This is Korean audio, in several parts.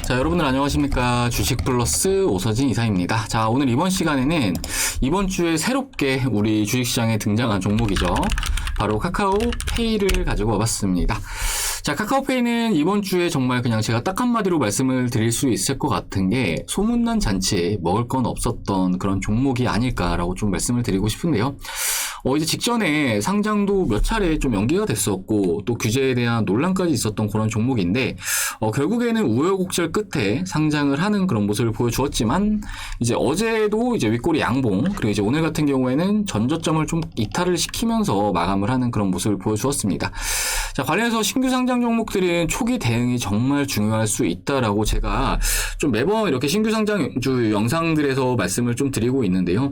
자, 여러분들 안녕하십니까. 주식플러스 오서진 이사입니다. 자, 오늘 이번 시간에는 이번 주에 새롭게 우리 주식시장에 등장한 종목이죠. 바로 카카오페이를 가지고 와봤습니다. 자, 카카오페이는 이번 주에 정말 그냥 제가 딱 한마디로 말씀을 드릴 수 있을 것 같은 게 소문난 잔치에 먹을 건 없었던 그런 종목이 아닐까라고 좀 말씀을 드리고 싶은데요. 이제 직전에 상장도 몇 차례 좀 연기가 됐었고 또 규제에 대한 논란까지 있었던 그런 종목인데 결국에는 우여곡절 끝에 상장을 하는 그런 모습을 보여주었지만 이제 어제도 이제 윗꼬리 양봉 그리고 이제 오늘 같은 경우에는 전저점을 좀 이탈을 시키면서 마감을 하는 그런 모습을 보여주었습니다. 자, 관련해서 신규 상장 종목들은 초기 대응이 정말 중요할 수 있다라고 제가 좀 매번 이렇게 신규 상장주 영상들에서 말씀을 좀 드리고 있는데요.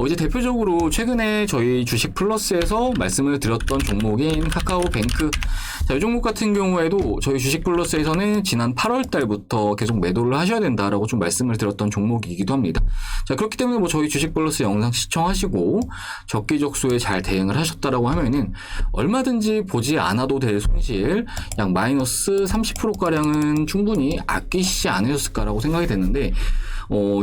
이제 대표적으로 최근에 저희 주식 플러스에서 말씀을 드렸던 종목인 카카오뱅크. 자, 이 종목 같은 경우에도 저희 주식 플러스에서는 지난 8월 달부터 계속 매도를 하셔야 된다라고 좀 말씀을 드렸던 종목이기도 합니다. 자, 그렇기 때문에 뭐 저희 주식 플러스 영상 시청하시고 적기적소에 잘 대응을 하셨다라고 하면은 얼마든지 보지 않아도 될 손실 약 마이너스 30%가량은 충분히 아끼시지 않으셨을까라고 생각이 됐는데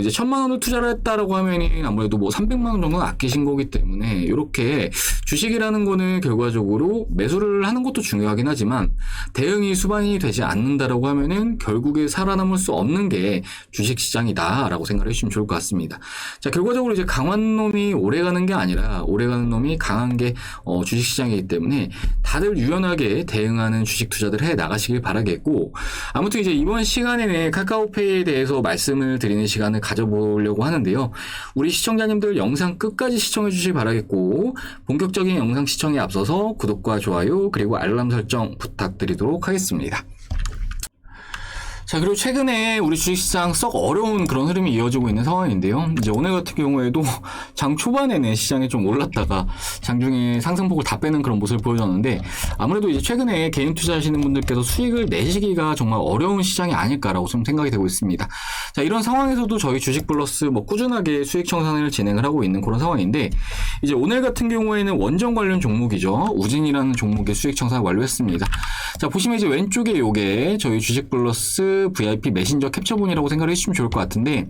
이제 1,000만 원을 투자를 했다라고 하면은 아무래도 뭐 300만 원 정도는 아끼신 거기 때문에 이렇게 주식이라는 거는 결과적으로 매수를 하는 것도 중요하긴 하지만 대응이 수반이 되지 않는다라고 하면은 결국에 살아남을 수 없는 게 주식시장이다라고 생각을 해주시면 좋을 것 같습니다. 자, 결과적으로 이제 강한 놈이 오래가는 게 아니라 오래가는 놈이 강한 게 주식시장이기 때문에 다들 유연하게 대응하는 주식 투자들 해 나가시길 바라겠고 아무튼 이제 이번 시간에는 카카오페이에 대해서 말씀을 드리는 시간을 가져보려고 하는데요. 우리 시청자님들 영상 끝까지 시청해 주시기 바라겠고 본격적인 영상 시청에 앞서서 구독과 좋아요 그리고 알람 설정 부탁드리도록 하겠습니다. 자, 그리고 최근에 우리 주식시장 썩 어려운 그런 흐름이 이어지고 있는 상황인데요. 이제 오늘 같은 경우에도 장 초반에는 시장이 좀 올랐다가 장중에 상승폭을 다 빼는 그런 모습을 보여줬는데 아무래도 이제 최근에 개인 투자하시는 분들께서 수익을 내시기가 정말 어려운 시장이 아닐까라고 좀 생각이 되고 있습니다. 자, 이런 상황에서도 저희 주식 플러스 뭐 꾸준하게 수익 청산을 진행을 하고 있는 그런 상황인데 이제 오늘 같은 경우에는 원전 관련 종목이죠. 우진이라는 종목의 수익 청산을 완료했습니다. 자, 보시면 이제 왼쪽에 요게 저희 주식 플러스 VIP 메신저 캡처본이라고 생각을 해주시면 좋을 것 같은데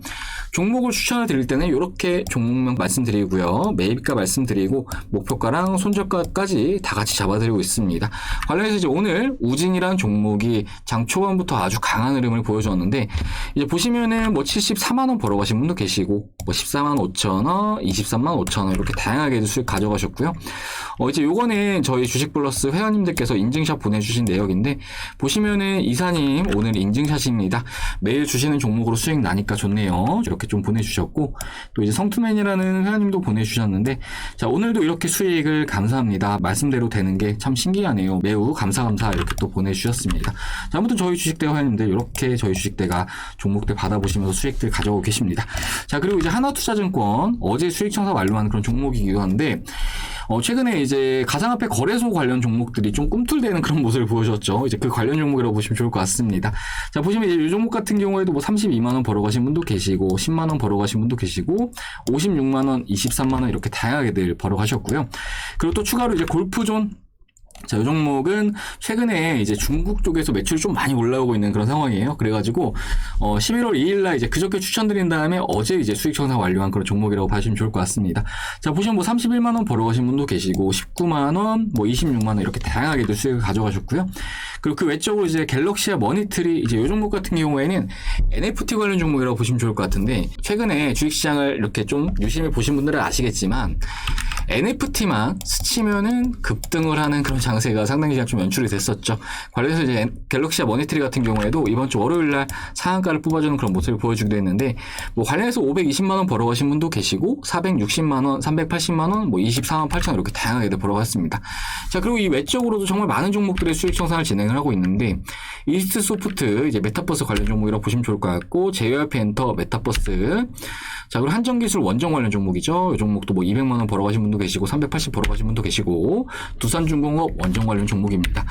종목을 추천을 드릴 때는 이렇게 종목명 말씀드리고요. 매입가 말씀드리고 목표가랑 손절가까지 다 같이 잡아드리고 있습니다. 관련해서 이제 오늘 우진이라는 종목이 장 초반부터 아주 강한 흐름을 보여줬는데 이제 보시면은 뭐 74만원 벌어가신 분도 계시고 뭐 14만 5천원, 23만 5천원 이렇게 다양하게 수익 가져가셨고요. 이제 요거는 저희 주식 플러스 회원님들께서 인증샷 보내주신 내역인데 보시면은 이사님 오늘 인증샷입니다. 매일 주시는 종목으로 수익 나니까 좋네요. 이렇게 좀 보내주셨고 또 이제 성투맨이라는 회원님도 보내주셨는데 자, 오늘도 이렇게 수익을 감사합니다. 말씀대로 되는 게 참 신기하네요. 매우 감사 이렇게 또 보내주셨습니다. 자, 아무튼 저희 주식대 회원님들 이렇게 저희 주식대가 종목들 받아보시면서 수익들 가져오고 계십니다. 자, 그리고 이제 하나투자증권 어제 수익 청산 완료한 그런 종목이기도 한데 최근에 이제 가상화폐 거래소 관련 종목들이 좀 꿈틀대는 그런 모습을 보여줬죠. 이제 그 관련 종목이라고 보시면 좋을 것 같습니다. 자, 보시면 이제 이 종목 같은 경우에도 뭐 32만원 벌어가신 분도 계시고 10만원 벌어가신 분도 계시고 56만원, 23만원 이렇게 다양하게들 벌어가셨고요. 그리고 또 추가로 이제 골프존 자, 이 종목은 최근에 이제 중국 쪽에서 매출이 좀 많이 올라오고 있는 그런 상황이에요. 그래가지고 11월 2일날 이제 그저께 추천드린 다음에 어제 이제 수익 청산 완료한 그런 종목이라고 봐주시면 좋을 것 같습니다. 자, 보시면 뭐 31만원 벌어가신 분도 계시고 19만원, 뭐 26만원 이렇게 다양하게도 수익을 가져가셨고요. 그리고 그 외적으로 이제 갤럭시와 머니트리 이제 이 종목 같은 경우에는 NFT 관련 종목이라고 보시면 좋을 것 같은데 최근에 주식시장을 이렇게 좀 유심히 보신 분들은 아시겠지만 NFT만 스치면은 급등을 하는 그런 장세가 상당히 좀 연출이 됐었죠. 관련해서 이제 갤럭시와 머니트리 같은 경우에도 이번 주 월요일날 상한가를 뽑아주는 그런 모습을 보여주기도 했는데 뭐 관련해서 520만원 벌어가신 분도 계시고 460만원, 380만원, 뭐 24만 8천 이렇게 다양하게 벌어갔습니다. 자, 그리고 이 외적으로도 정말 많은 종목들의 수익 청산을 진행을 하고 있는데 이스트 소프트 이제 메타버스 관련 종목이라고 보시면 좋을 것 같고 JYP 엔터 메타버스 자, 그리고 한정기술 원정 관련 종목이죠. 이 종목도 뭐 200만원 벌어가신 분도 계시고 380 벌어가신 분도 계시고 두산중공업 원정 관련 종목입니다.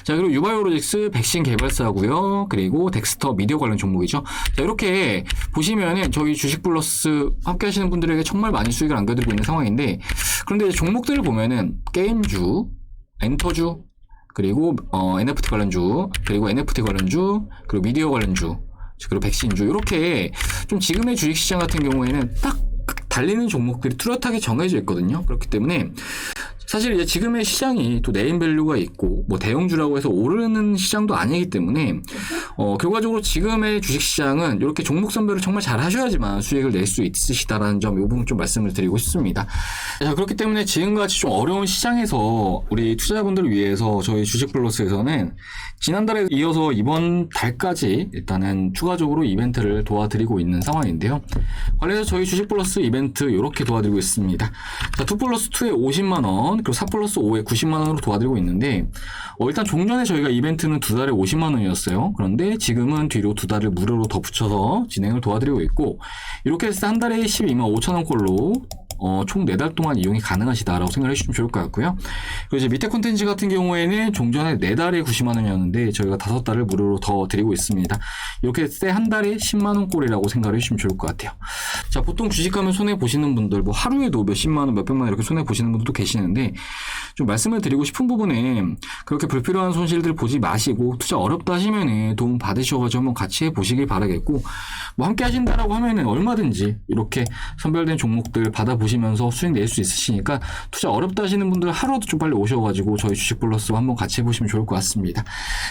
자, 그리고 유바이오로직스 백신 개발사고요. 그리고 덱스터 미디어 관련 종목이죠. 자, 이렇게 보시면은 저희 주식 플러스 함께 하시는 분들에게 정말 많이 수익을 안겨드리고 있는 상황인데 그런데 종목들을 보면은 게임주, 엔터주, 그리고 NFT 관련주, 그리고 NFT 관련주, 그리고 미디어 관련주 그리고 백신주 이렇게 좀 지금의 주식시장 같은 경우에는 딱 달리는 종목들이 뚜렷하게 정해져 있거든요. 그렇기 때문에 사실 이제 지금의 시장이 또 네임밸류가 있고 뭐 대형주라고 해서 오르는 시장도 아니기 때문에 결과적으로 지금의 주식시장은 이렇게 종목 선별을 정말 잘 하셔야지만 수익을 낼 수 있으시다라는 점 이 부분 좀 말씀을 드리고 싶습니다. 자, 그렇기 때문에 지금같이 좀 어려운 시장에서 우리 투자자분들을 위해서 저희 주식플러스에서는 지난달에 이어서 이번 달까지 일단은 추가적으로 이벤트를 도와드리고 있는 상황인데요. 관련해서 저희 주식플러스 이벤트 이렇게 도와드리고 있습니다. 자, 2+2에 50만원 그리고 4+5에 90만원으로 도와드리고 있는데 일단 종전에 저희가 이벤트는 2달에 50만원이었어요. 그런데 지금은 뒤로 2달을 무료로 더 붙여서 진행을 도와드리고 있고 이렇게 해서 한 달에 12만 5천원꼴로 총 4달 동안 이용이 가능하시다라고 생각을 해주시면 좋을 것 같고요. 그리고 이제 밑에 콘텐츠 같은 경우에는 종전에 4달에 90만원이었는데 저희가 5달을 무료로 더 드리고 있습니다. 이렇게 했을 때 한 달에 10만원 꼴이라고 생각을 해주시면 좋을 것 같아요. 자, 보통 주식하면 손해보시는 분들, 뭐 하루에도 몇십만원, 몇백만원 이렇게 손해보시는 분들도 계시는데 좀 말씀을 드리고 싶은 부분에 그렇게 불필요한 손실들 보지 마시고 투자 어렵다 하시면은 도움 받으셔가지고 한번 같이 해보시길 바라겠고 뭐 함께 하신다라고 하면은 얼마든지 이렇게 선별된 종목들 받아보시면서 수익 낼 수 있으시니까 투자 어렵다 하시는 분들 하루라도 좀 빨리 오셔가지고 저희 주식플러스와 한번 같이 해보시면 좋을 것 같습니다.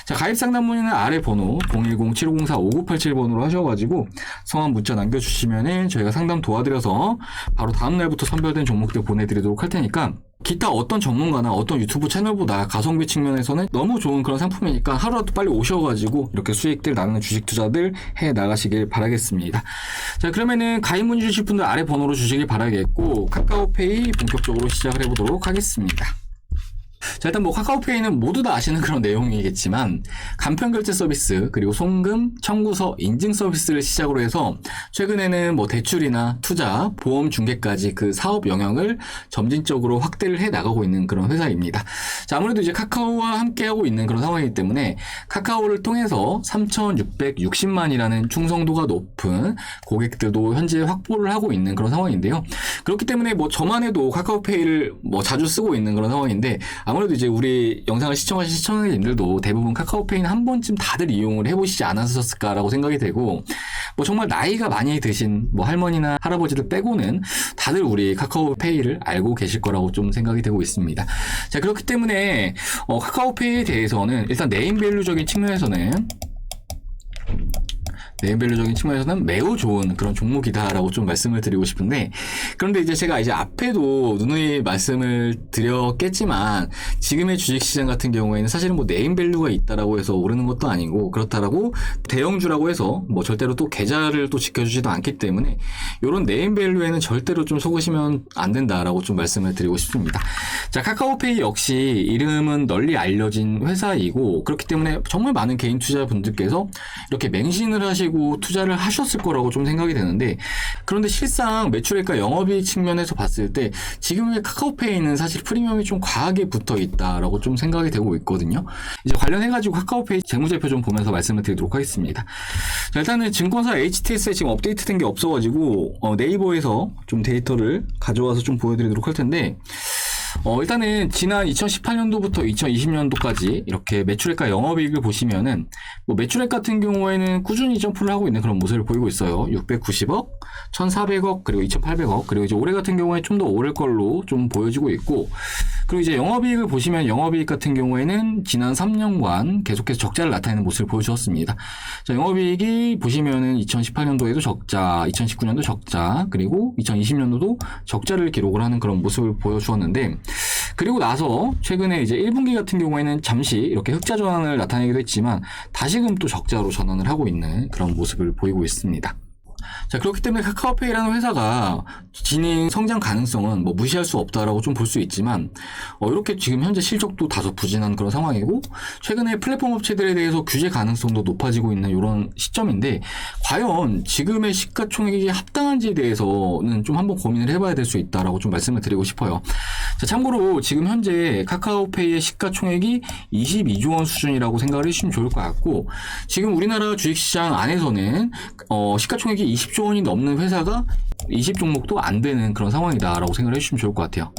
자, 가입 상담 문의는 아래 번호 010-7504-5987번으로 하셔가지고 성함 문자 남겨주시면은 저희가 상담 도와드려서 바로 다음날부터 선별된 종목들 보내드리도록 할 테니까 기타 어떤 전문가나 어떤 유튜브 채널보다 가성비 측면에서는 너무 좋은 그런 상품이니까 하루라도 빨리 오셔가지고 이렇게 수익들 나누는 주식 투자들 해 나가시길 바라겠습니다. 자, 그러면은 가입 문의 주실 분들 아래 번호로 주시길 바라겠고 카카오페이 본격적으로 시작을 해보도록 하겠습니다. 자, 일단 뭐 카카오페이는 모두 다 아시는 그런 내용이겠지만 간편 결제 서비스 그리고 송금, 청구서, 인증 서비스를 시작으로 해서 최근에는 뭐 대출이나 투자, 보험 중개까지 그 사업 영역을 점진적으로 확대를 해 나가고 있는 그런 회사입니다. 자, 아무래도 이제 카카오와 함께하고 있는 그런 상황이기 때문에 카카오를 통해서 3,660만이라는 충성도가 높은 고객들도 현재 확보를 하고 있는 그런 상황인데요. 그렇기 때문에 뭐 저만 해도 카카오페이를 뭐 자주 쓰고 있는 그런 상황인데 아무래도 이제 우리 영상을 시청하신 시청자님들도 대부분 카카오페이는 한 번쯤 다들 이용을 해보시지 않았었을까라고 생각이 되고 뭐 정말 나이가 많이 드신 뭐 할머니나 할아버지들 빼고는 다들 우리 카카오페이를 알고 계실 거라고 좀 생각이 되고 있습니다. 자, 그렇기 때문에 카카오페이에 대해서는 일단 네임밸류적인 측면에서는 네임밸류적인 측면에서는 매우 좋은 그런 종목이다라고 좀 말씀을 드리고 싶은데 그런데 이제 제가 이제 앞에도 누누이 말씀을 드렸겠지만 지금의 주식시장 같은 경우에는 사실은 뭐 네임밸류가 있다라고 해서 오르는 것도 아니고 그렇다라고 대형주라고 해서 뭐 절대로 또 계좌를 또 지켜주지도 않기 때문에 이런 네임밸류에는 절대로 좀 속으시면 안 된다라고 좀 말씀을 드리고 싶습니다. 자, 카카오페이 역시 이름은 널리 알려진 회사이고 그렇기 때문에 정말 많은 개인 투자분들께서 이렇게 맹신을 하시고 투자를 하셨을 거라고 좀 생각이 되는데 그런데 실상 매출액과 영업이익 측면에서 봤을 때 지금의 카카오페이는 사실 프리미엄이 좀 과하게 붙어 있다라고 좀 생각이 되고 있거든요. 이제 관련해가지고 카카오페이 재무제표 좀 보면서 말씀을 드리도록 하겠습니다. 자, 일단은 증권사 HTS에 지금 업데이트된 게 없어가지고 네이버에서 좀 데이터를 가져와서 좀 보여드리도록 할 텐데 일단은 지난 2018년도부터 2020년도까지 이렇게 매출액과 영업이익을 보시면은 뭐 매출액 같은 경우에는 꾸준히 점프를 하고 있는 그런 모습을 보이고 있어요. 690억, 1,400억, 그리고 2,800억, 그리고 이제 올해 같은 경우에 좀 더 오를 걸로 좀 보여지고 있고 그리고 이제 영업이익을 보시면 영업이익 같은 경우에는 지난 3년간 계속해서 적자를 나타내는 모습을 보여주었습니다. 자, 영업이익이 보시면은 2018년도에도 적자, 2019년도 적자, 그리고 2020년도도 적자를 기록을 하는 그런 모습을 보여주었는데 그리고 나서 최근에 이제 1분기 같은 경우에는 잠시 이렇게 흑자 전환을 나타내기도 했지만 다시금 또 적자로 전환을 하고 있는 그런 모습을 보이고 있습니다. 자, 그렇기 때문에 카카오페이라는 회사가 진행 성장 가능성은 뭐 무시할 수 없다라고 좀 볼 수 있지만 이렇게 지금 현재 실적도 다소 부진한 그런 상황이고 최근에 플랫폼 업체들에 대해서 규제 가능성도 높아지고 있는 이런 시점인데 과연 지금의 시가총액이 합당한지에 대해서는 좀 한번 고민을 해봐야 될 수 있다라고 좀 말씀을 드리고 싶어요. 자, 참고로 지금 현재 카카오페이의 시가총액이 22조 원 수준이라고 생각을 해주시면 좋을 것 같고 지금 우리나라 주식시장 안에서는 시가총액이 20조 원이 넘는 회사가 20종목도 안 되는 그런 상황이다라고 생각을 해주시면 좋을 것 같아요.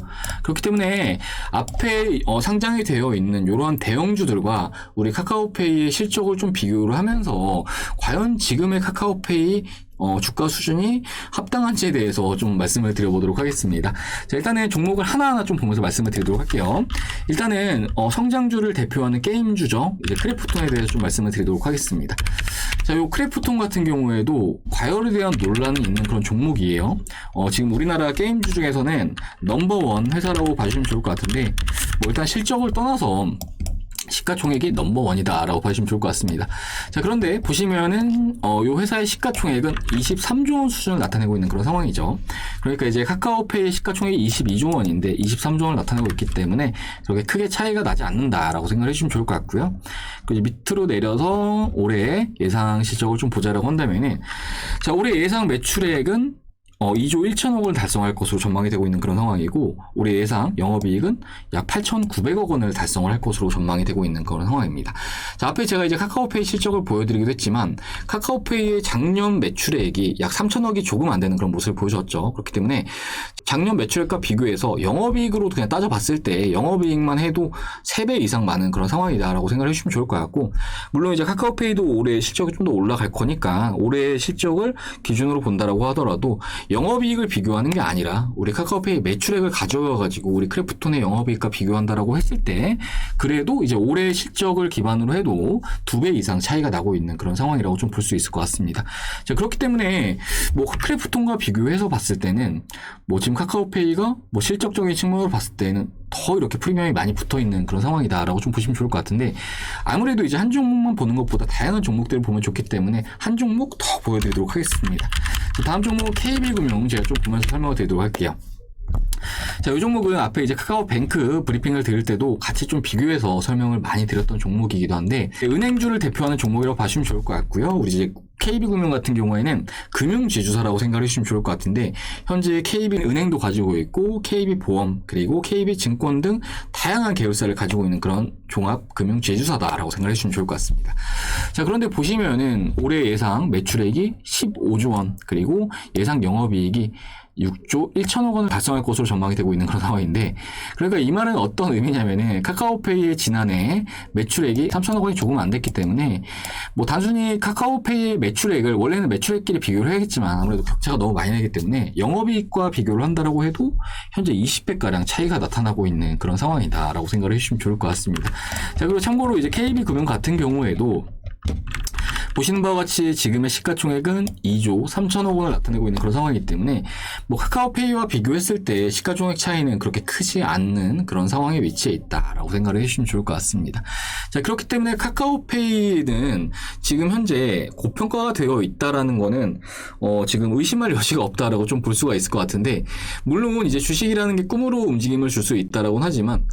그렇기 때문에 앞에 상장이 되어 있는 이러한 대형주들과 우리 카카오페이의 실적을 좀 비교를 하면서 과연 지금의 카카오페이 주가 수준이 합당한지에 대해서 좀 말씀을 드려보도록 하겠습니다. 자, 일단은 종목을 하나하나 좀 보면서 말씀을 드리도록 할게요. 일단은 성장주를 대표하는 게임주죠. 이제 크래프톤에 대해서 좀 말씀을 드리도록 하겠습니다. 자, 요 크래프톤 같은 경우에도 과열에 대한 논란이 있는 그런 종목이에요. 지금 우리나라 게임주 중에서는 넘버원 회사라고 봐주시면 좋을 것 같은데, 뭐 일단 실적을 떠나서 시가총액이 넘버원이다 라고 봐주시면 좋을 것 같습니다. 자, 그런데 보시면은 요 회사의 시가총액은 23조 원 수준을 나타내고 있는 그런 상황이죠. 그러니까 이제 카카오페이 시가총액이 22조 원인데 23조 원을 나타내고 있기 때문에 그렇게 크게 차이가 나지 않는다 라고 생각을 해주시면 좋을 것 같고요. 그리고 밑으로 내려서 올해 예상 실적을 좀 보자라고 한다면은, 자, 올해 예상 매출액은 2조 1천억을 달성할 것으로 전망이 되고 있는 그런 상황이고, 올해 예상 영업이익은 약 8,900억 원을 달성을 할 것으로 전망이 되고 있는 그런 상황입니다. 자, 앞에 제가 이제 카카오페이 실적을 보여드리기도 했지만, 카카오페이의 작년 매출액이 약 3천억이 조금 안 되는 그런 모습을 보여줬죠. 그렇기 때문에 작년 매출액과 비교해서 영업이익으로 그냥 따져봤을 때 영업이익만 해도 3배 이상 많은 그런 상황이다라고 생각을 해주시면 좋을 것 같고, 물론 이제 카카오페이도 올해 실적이 좀 더 올라갈 거니까 올해 실적을 기준으로 본다라고 하더라도 영업이익을 비교하는 게 아니라 우리 카카오페이 매출액을 가져와가지고 우리 크래프톤의 영업이익과 비교한다라고 했을 때 그래도 이제 올해 실적을 기반으로 해도 2배 이상 차이가 나고 있는 그런 상황이라고 좀 볼 수 있을 것 같습니다. 자, 그렇기 때문에 뭐 크래프톤과 비교해서 봤을 때는 뭐 지금 카카오페이가 뭐 실적적인 측면으로 봤을 때는 더 이렇게 프리미엄이 많이 붙어 있는 그런 상황이다라고 좀 보시면 좋을 것 같은데, 아무래도 이제 한 종목만 보는 것보다 다양한 종목들을 보면 좋기 때문에 한 종목 더 보여드리도록 하겠습니다. 다음 종목은 KB금융 제가 좀 보면서 설명을 드리도록 할게요. 자, 이 종목은 앞에 이제 카카오뱅크 브리핑을 드릴 때도 같이 좀 비교해서 설명을 많이 드렸던 종목이기도 한데, 은행주를 대표하는 종목이라고 봐주시면 좋을 것 같고요. 우리 이제 KB금융 같은 경우에는 금융지주사라고 생각을 해주시면 좋을 것 같은데, 현재 KB은행도 가지고 있고 KB보험 그리고 KB증권 등 다양한 계열사를 가지고 있는 그런 종합금융지주사다라고 생각을 해주시면 좋을 것 같습니다. 자, 그런데 보시면은 올해 예상 매출액이 15조 원 그리고 예상 영업이익이 6조 1천억 원을 달성할 것으로 전망이 되고 있는 그런 상황인데, 그러니까 이 말은 어떤 의미냐면은 카카오페이의 지난해 매출액이 3천억 원이 조금 안 됐기 때문에 뭐 단순히 카카오페이의 매출액을 원래는 매출액끼리 비교를 해야겠지만 아무래도 격차가 너무 많이 나기 때문에 영업이익과 비교를 한다라고 해도 현재 20배가량 차이가 나타나고 있는 그런 상황이다라고 생각을 해주시면 좋을 것 같습니다. 자, 그리고 참고로 이제 KB금융 같은 경우에도 보시는 바와 같이 지금의 시가총액은 2조 3천억 원을 나타내고 있는 그런 상황이기 때문에 뭐 카카오페이와 비교했을 때 시가총액 차이는 그렇게 크지 않는 그런 상황에 위치해 있다라고 생각을 해주시면 좋을 것 같습니다. 자, 그렇기 때문에 카카오페이는 지금 현재 고평가가 되어 있다라는 거는 지금 의심할 여지가 없다라고 좀 볼 수가 있을 것 같은데, 물론 이제 주식이라는 게 꿈으로 움직임을 줄 수 있다라고는 하지만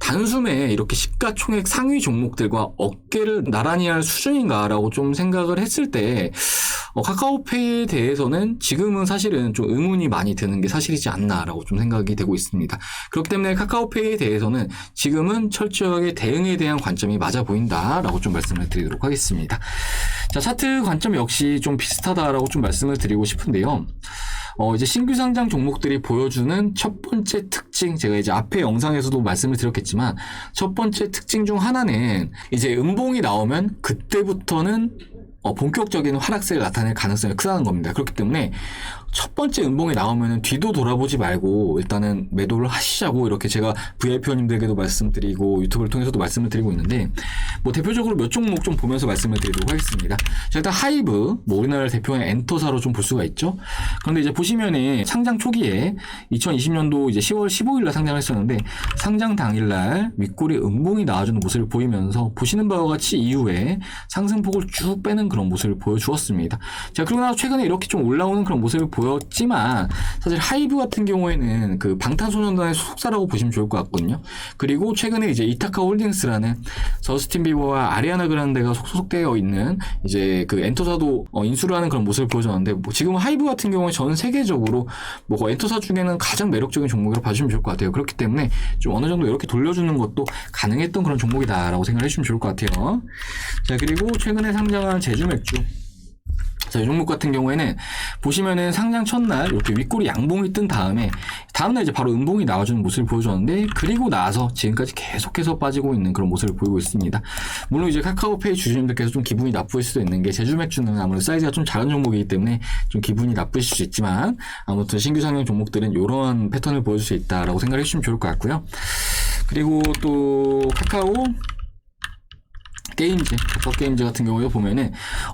단숨에 이렇게 시가총액 상위 종목들과 어깨를 나란히 할 수준인가라고 좀 생각을 했을 때 카카오페이에 대해서는 지금은 사실은 좀 의문이 많이 드는 게 사실이지 않나라고 좀 생각이 되고 있습니다. 그렇기 때문에 카카오페이에 대해서는 지금은 철저하게 대응에 대한 관점이 맞아 보인다라고 좀 말씀을 드리도록 하겠습니다. 자, 차트 관점 역시 좀 비슷하다라고 좀 말씀을 드리고 싶은데요. 이제 신규 상장 종목들이 보여주는 첫 번째 특징, 제가 이제 앞에 영상에서도 말씀을 드렸겠지만 첫 번째 특징 중 하나는 이제 음봉이 나오면 그때부터는 본격적인 하락세를 나타낼 가능성이 크다는 겁니다. 그렇기 때문에 첫 번째 음봉이 나오면 뒤도 돌아보지 말고 일단은 매도를 하시자고 이렇게 제가 VIP원님들에게도 말씀드리고 유튜브를 통해서도 말씀을 드리고 있는데, 뭐 대표적으로 몇 종목 좀 보면서 말씀을 드리도록 하겠습니다. 자, 일단 하이브, 뭐 우리나라를 대표하는 엔터사로 좀 볼 수가 있죠. 그런데 이제 보시면은 상장 초기에 2020년도 이제 10월 15일날 상장을 했었는데 상장 당일날 윗골이 음봉이 나와주는 모습을 보이면서 보시는 바와 같이 이후에 상승폭을 쭉 빼는 그런 모습을 보여주었습니다. 자, 그러고 나서 최근에 이렇게 좀 올라오는 그런 모습을 보였지만 사실 하이브 같은 경우에는 그 방탄소년단의 소속사라고 보시면 좋을 것 같거든요. 그리고 최근에 이제 이타카 홀딩스라는 저스틴 비버와 아리아나 그란데가 소속되어 있는 이제 그 엔터사도 인수를 하는 그런 모습을 보여줬는데, 뭐 지금 하이브 같은 경우에 전 세계적으로 뭐 엔터사 중에는 가장 매력적인 종목이라고 봐주시면 좋을 것 같아요. 그렇기 때문에 좀 어느 정도 이렇게 돌려주는 것도 가능했던 그런 종목이다라고 생각을 해주시면 좋을 것 같아요. 자, 그리고 최근에 상장한 제주 맥주. 자, 이 종목 같은 경우에는 보시면은 상장 첫날 이렇게 윗꼬리 양봉이 뜬 다음에 다음날 이제 바로 음봉이 나와주는 모습을 보여줬는데, 그리고 나서 지금까지 계속해서 빠지고 있는 그런 모습을 보이고 있습니다. 물론 이제 카카오페이 주주님들께서 좀 기분이 나쁘실 수도 있는 게, 제주맥주는 아무래도 사이즈가 좀 작은 종목이기 때문에 좀 기분이 나쁘실 수 있지만, 아무튼 신규 상장 종목들은 이런 패턴을 보여줄 수 있다라고 생각해 주시면 좋을 것 같고요. 그리고 또 카카오 게임즈 같은 경우에 보면은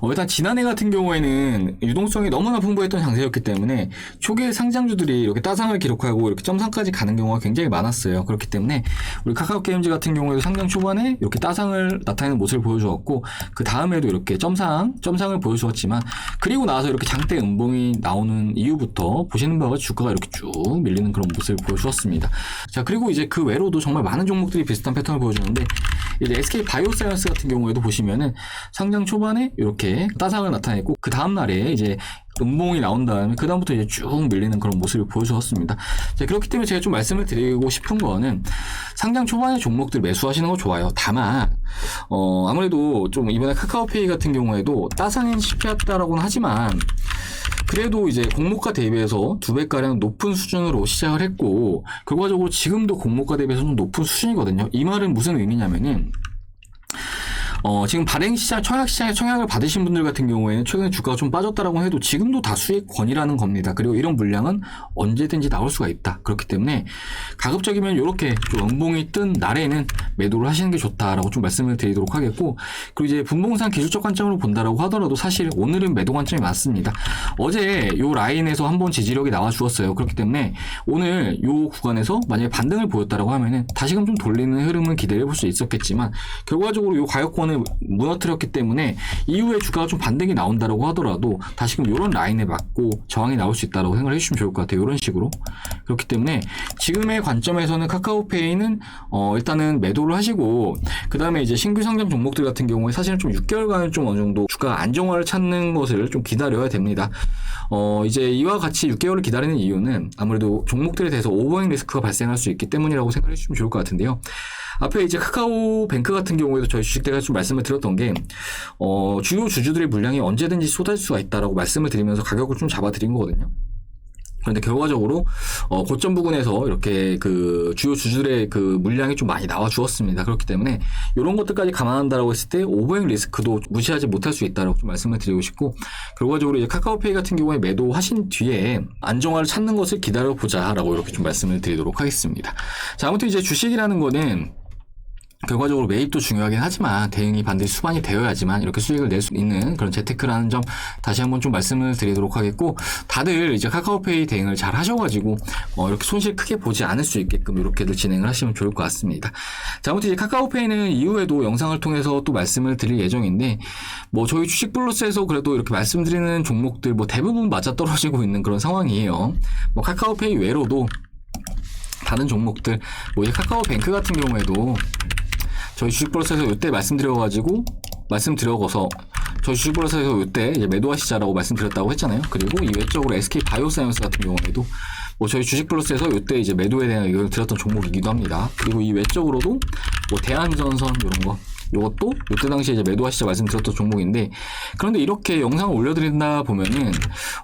일단 지난해 같은 경우에는 유동성이 너무나 풍부했던 장세였기 때문에 초기에 상장주들이 이렇게 따상을 기록하고 이렇게 점상까지 가는 경우가 굉장히 많았어요. 그렇기 때문에 우리 카카오 게임즈 같은 경우에도 상장 초반에 이렇게 따상을 나타내는 모습을 보여주었고, 그 다음에도 이렇게 점상을 보여주었지만, 그리고 나서 이렇게 장대 음봉이 나오는 이후부터 보시는 바와 주가가 이렇게 쭉 밀리는 그런 모습을 보여주었습니다. 자, 그리고 이제 그 외로도 정말 많은 종목들이 비슷한 패턴을 보여주는데, 이제 SK 바이오사이언스 같은 경우에도 보시면은 상장 초반에 이렇게 따상을 나타냈고, 그 다음날에 이제 음봉이 나온 다음에 그 다음부터 이제 쭉 밀리는 그런 모습을 보여주었습니다. 자, 그렇기 때문에 제가 좀 말씀을 드리고 싶은 거는, 상장 초반에 종목들 매수하시는 거 좋아요. 다만 아무래도 좀 이번에 카카오페이 같은 경우에도 따상은 실패했다라고는 하지만, 그래도 이제 공모가 대비해서 2배가량 높은 수준으로 시작을 했고, 결과적으로 지금도 공모가 대비해서 좀 높은 수준이거든요. 이 말은 무슨 의미냐면은, 지금 발행시장, 청약시장에 청약을 받으신 분들 같은 경우에는 최근에 주가가 좀 빠졌다라고 해도 지금도 다 수익권이라는 겁니다. 그리고 이런 물량은 언제든지 나올 수가 있다. 그렇기 때문에 가급적이면 이렇게 좀 음봉이 뜬 날에는 매도를 하시는 게 좋다라고 좀 말씀을 드리도록 하겠고, 그리고 이제 분봉상 기술적 관점으로 본다라고 하더라도 사실 오늘은 매도 관점이 맞습니다. 어제 요 라인에서 한번 지지력이 나와 주었어요. 그렇기 때문에 오늘 요 구간에서 만약에 반등을 보였다라고 하면은 다시금 좀 돌리는 흐름을 기대해 볼 수 있었겠지만, 결과적으로 요 가격권 무너뜨렸기 때문에 이후에 주가가 좀 반등이 나온다라고 하더라도 다시금 이런 라인에 맞고 저항이 나올 수 있다라고 생각을 해주시면 좋을 것 같아요. 이런 식으로. 그렇기 때문에 지금의 관점에서는 카카오페이는 일단은 매도를 하시고, 그 다음에 이제 신규 상장 종목들 같은 경우에 사실은 좀 6개월간은 좀 어느 정도 주가 안정화를 찾는 것을 좀 기다려야 됩니다. 이제 이와 같이 6개월을 기다리는 이유는 아무래도 종목들에 대해서 오버행 리스크가 발생할 수 있기 때문이라고 생각해 주시면 좋을 것 같은데요. 앞에 이제 카카오뱅크 같은 경우에도 저희 주식 때가 좀 말씀을 드렸던 게, 주요 주주들의 물량이 언제든지 쏟아질 수가 있다라고 말씀을 드리면서 가격을 좀 잡아드린 거거든요. 그런데 결과적으로 고점 부근에서 이렇게 그 주요 주주들의 그 물량이 좀 많이 나와 주었습니다. 그렇기 때문에 이런 것들까지 감안한다라고 했을 때 오버행 리스크도 무시하지 못할 수 있다라고 좀 말씀을 드리고 싶고, 결과적으로 이제 카카오페이 같은 경우에 매도하신 뒤에 안정화를 찾는 것을 기다려보자라고 이렇게 좀 말씀을 드리도록 하겠습니다. 자, 아무튼 이제 주식이라는 거는 결과적으로 매입도 중요하긴 하지만 대응이 반드시 수반이 되어야지만 이렇게 수익을 낼 수 있는 그런 재테크라는 점 다시 한번 좀 말씀을 드리도록 하겠고, 다들 이제 카카오페이 대응을 잘 하셔가지고 이렇게 손실 크게 보지 않을 수 있게끔 이렇게들 진행을 하시면 좋을 것 같습니다. 자, 아무튼 이제 카카오페이는 이후에도 영상을 통해서 또 말씀을 드릴 예정인데, 저희 주식 플러스에서 그래도 이렇게 말씀드리는 종목들 대부분 맞아떨어지고 있는 그런 상황이에요. 카카오페이 외로도 다른 종목들, 이제 카카오뱅크 같은 경우에도 저희 주식플러스에서 이때 말씀드려서 저희 주식플러스에서 이때 이제 매도하시자라고 말씀드렸다고 했잖아요. 그리고 이 외적으로 SK 바이오사이언스 같은 경우에도 저희 주식플러스에서 이때 이제 매도에 대한 의견을 드렸던 종목이기도 합니다. 그리고 이 외적으로도 대한전선 이런 거, 이것도 이때 당시에 이제 매도하시자 말씀드렸던 종목인데, 그런데 이렇게 영상을 올려드린다 보면은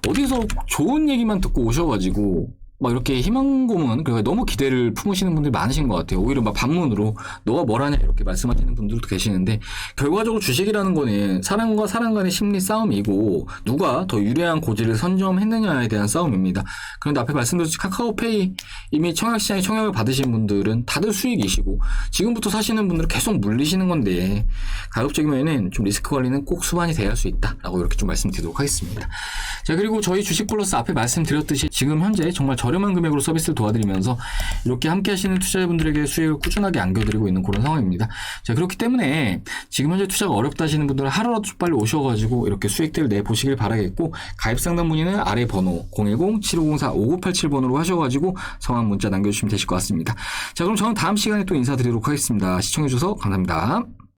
어디서 좋은 얘기만 듣고 오셔가지고 이렇게 희망 고문, 그러니까 너무 기대를 품으시는 분들이 많으신 것 같아요. 오히려 반문으로 너가 뭘 하냐 이렇게 말씀하시는 분들도 계시는데, 결과적으로 주식이라는 거는 사람과 사람 간의 심리 싸움이고 누가 더 유리한 고지를 선점했느냐에 대한 싸움입니다. 그런데 앞에 말씀드렸듯이 카카오페이 이미 청약시장에 청약을 받으신 분들은 다들 수익이시고, 지금부터 사시는 분들은 계속 물리시는 건데, 가급적이면은 좀 리스크 관리는 꼭 수반이 돼야 할 수 있다라고 이렇게 좀 말씀드리도록 하겠습니다. 자, 그리고 저희 주식 플러스 앞에 말씀드렸듯이 지금 현재 정말 저렴한 금액으로 서비스를 도와드리면서 이렇게 함께 하시는 투자자분들에게 수익을 꾸준하게 안겨드리고 있는 그런 상황입니다. 자, 그렇기 때문에 지금 현재 투자가 어렵다 하시는 분들은 하루라도 빨리 오셔가지고 이렇게 수익들을 내보시길 바라겠고, 가입 상담 문의는 아래 번호 010-7504-5987번으로 하셔가지고 성함 문자 남겨주시면 되실 것 같습니다. 자, 그럼 저는 다음 시간에 또 인사드리도록 하겠습니다. 시청해주셔서 감사합니다.